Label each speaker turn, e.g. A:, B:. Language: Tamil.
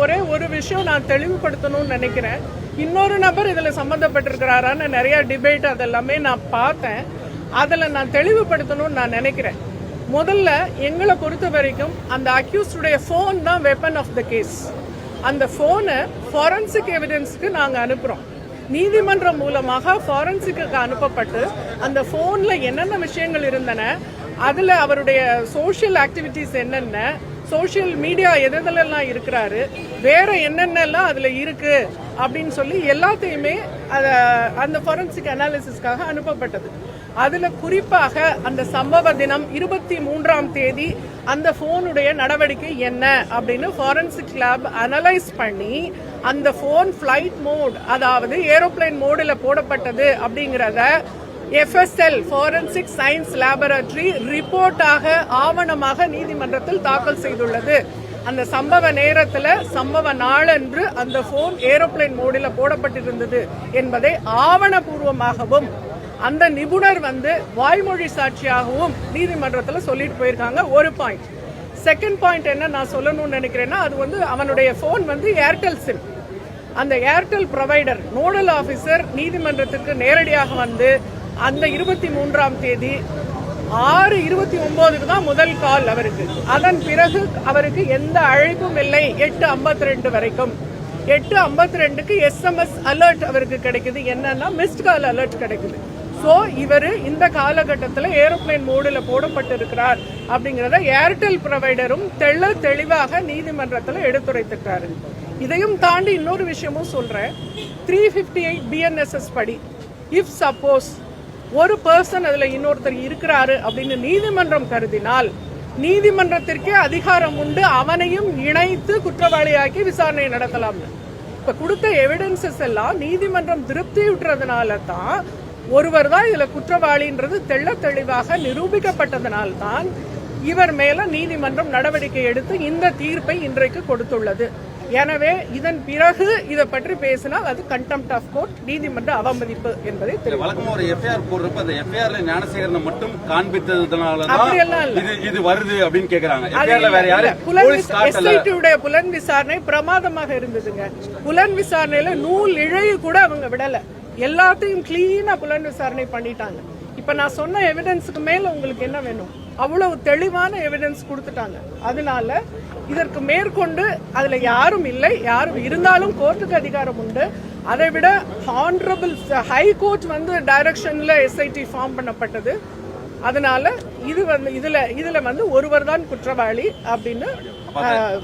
A: ஒரே ஒரு விஷயம் நான் தெளிவுபடுத்தணும்னு நினைக்கிறேன். இன்னொரு நபர் இதுல சம்பந்தப்பட்டிருக்கிறாரான்னு நிறைய டிபேட் அதெல்லாமே நான் பார்த்தேன். அதுல நான் தெளிவுபடுத்தணும்னு நான் நினைக்கிறேன். முதல்ல எங்களை பொறுத்த வரைக்கும் அந்த அக்யூஸ்டுடைய ஃபோன் தான் வெப்பன் ஆஃப் த கேஸ். அந்த ஃபோனை ஃபாரன்சிக் எவிடன்ஸ்க்கு நாங்கள் அனுப்புகிறோம். நீதிமன்றம் மூலமாக ஃபாரன்சிக்கு அனுப்பப்பட்டு அந்த ஃபோனில் என்னென்ன விஷயங்கள் இருந்தன, அதில் அவருடைய சோஷியல் ஆக்டிவிட்டீஸ் என்னென்ன, சோஷியல் மீடியா எதெல்லாம் இருக்கிறாரு, வேற என்னென்னலாம் அதில் இருக்கு அப்படின்னு சொல்லி எல்லாத்தையுமே அந்த ஃபாரன்சிக் அனாலிசிஸ்க்காக அனுப்பப்பட்டது. அதுல குறிப்பாக அந்த சம்பவ தினம் 23ஆம் தேதி அந்த போனுடைய நடவடிக்கை என்ன அப்படின்னு ஃபாரன்சிக் லேப் அனலைஸ் பண்ணி அந்த போன் ஃபிளைட் மோட், அதாவது ஏரோப்ளேன் மோடில் போடப்பட்டது அப்படிங்கிறத FSL ஃபாரன்சிக் சயின்ஸ் லேபரட்டரி ரிப்போர்ட்டாக ஆவணமாக நீதிமன்றத்தில் தாக்கல் செய்துள்ளது. அந்த சம்பவ நேரத்தில் சம்பவ நாளன்று அந்த போன் ஏரோப்ளேன் மோடில் போடப்பட்டிருந்தது என்பதை ஆவணபூர்வமாகவும் அந்த நிபுணர் வாய்மொழி சாட்சியாகவும் நீதிமன்றத்தில் சொல்லிட்டு போயிருக்காங்க. ஒரு பாயிண்ட். செகண்ட் பாயிண்ட் என்ன நான் சொல்லணும்னு நினைக்கிறேன்னா, அது அவனுடைய போன் ஏர்டெல் சிம். அந்த ஏர்டெல் ப்ரொவைடர் நோடல் ஆபீசர் நீதிமன்றத்திற்கு நேரடியாக அந்த 23ஆம் தேதி 6:29 தான் முதல் கால் அவருக்கு. அதன் பிறகு அவருக்கு எந்த அழைப்பும் இல்லை 8:52 வரைக்கும். 8:52க்கு SMS அலர்ட் அவருக்கு கிடைக்குது. என்னன்னா மிஸ்ட் கால் அலர்ட் கிடைக்குது. ஸோ இவர் இந்த காலகட்டத்தில் ஏரோப்ளேன் மோடில் போடப்பட்டிருக்கிறார் அப்படிங்கிறத ஏர்டெல் ப்ரொவைடரும் தெளிவாக நீதிமன்றத்தில் எடுத்துரைத்திருக்காரு. இதையும் தாண்டி இன்னொரு விஷயமும் சொல்றேன். 358 BNSS படி இஃப் சப்போஸ் ஒரு பர்சன் அதுல இன்னொருத்தர் இருக்கிறாரு அப்படின்னு நீதிமன்றம் கருதினால் நீதிமன்றத்திற்கே அதிகாரம் உண்டு அவனையும் இணைத்து குற்றவாளியாக்கி விசாரணை நடத்தலாம். இப்ப கொடுத்த எவிடன்சஸ் எல்லாம் நீதிமன்றம் திருப்தியுற்றதுனால தான் ஒருவர் தான் இதுல குற்றவாளின்றது தெளிவாக நிரூபிக்கப்பட்டதனால்தான் இவர் மேல நீதிமன்றம் நடவடிக்கை எடுத்து இந்த தீர்ப்பை இன்றைக்கு கொடுத்துள்ளது. எனவே இதன் பிறகு இதை பற்றி பேசினால் அது கண்டெம்ட் ஆஃப் கோர்ட், நீதிமன்ற அவமதிப்பு என்பதை
B: வழக்கமா ஒரு எஃப்ஐஆர் போடுறப்ப அந்த எஃப்ஐஆர்ல ஞானசேகரனை மட்டும் காண்பித்ததுனால இது வருது அப்படின்னு கேக்குறாங்க. எஃப்ஐஆர்ல வேற யாரு
A: எஸ்ஐடியுடைய புலன் விசாரணை பிரமாதமாக இருந்ததுங்க. புலன் விசாரணையில நூல் இழைய கூட அவங்க விடல. எல்லாத்தையும் கிளீனா புலன் விசாரணை பண்ணிட்டாங்க. இப்ப நான் சொன்ன எவிடன்ஸுக்கு மேல உங்களுக்கு என்ன வேணும்? அவ்வளவு தெளிவான எவிடன்ஸ் கொடுத்துட்டாங்க. அதனால இதற்கு மேற்கொண்டு அதுல யாரும் இல்லை, யாரும் இருந்தாலும் கோர்ட்டுக்கு அதிகாரம் உண்டு. அதை விட ஹானரபிள் ஹை கோர்ட் டைரக்ஷன்ல SIT ஃபார்ம் பண்ணப்பட்டது. அதனால இது இதுல ஒருவர் தான் குற்றவாளி அப்படின்னு